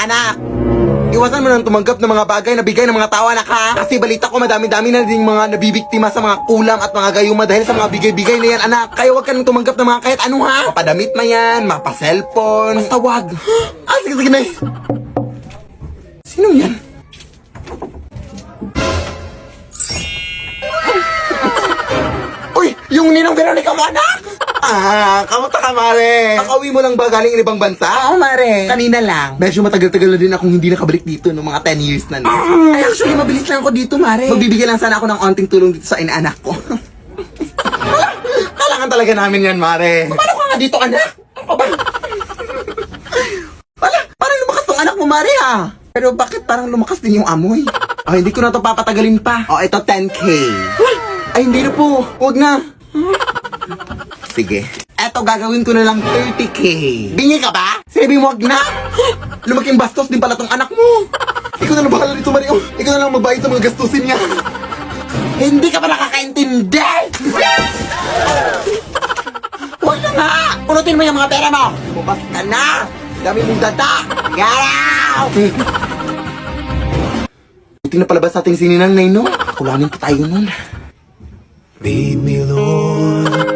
anak. Iwasan mo nang tumanggap ng mga bagay na bigay ng mga tao, anak, ha? Kasi balita ko madami-dami na din mga nabibiktima sa mga kulam at mga gayuma dahil sa mga bigay-bigay na yan, anak. Kaya huwag ka nang tumanggap ng mga kahit ano, ha? Mapadamit ma yan, mapa-cellphone. Basta wag. Ah, sige na. Sino yan? Uy, yung ninang Veronica mo, anak! Ah, kamusta ka, Mare? Nakauwi mo lang ba galing ibang bansa? Oo, Mare. Kanina lang. Medyo matagal-tagal na din akong hindi nakabalik dito no mga 10 years na. Ay, actually, mabilis lang ako dito, Mare. Magbibigay lang sana ako ng onting tulong dito sa inaanak ko. Kailangan talaga namin yan, Mare. Paano ka nga dito, anak? Ano ba? Parang lumakas tong anak mo, Mare, ha? Pero bakit parang lumakas din yung amoy? Oh, hindi ko na to papatagalin pa. Oh, ito 10K. Ay, hindi na po. Huwag na. Sige. Eto, gagawin ko na lang 30K. Bingi ka ba? Sinabi mo, wag na. Lumaking bastos din pala tong anak mo. Ikaw na lang bahala dito, Mario. Ikaw na lang mabayad sa mga gastusin niya. Hindi ka pa nakakaintindi! Huwag na nga! Punutin mo yung mga pera mo! Bumpas ka na! Dami mong data! Garaw! Buti na palabas natin sininang, Nay, no? Kulanin pa tayo nun. Lead me, Lord.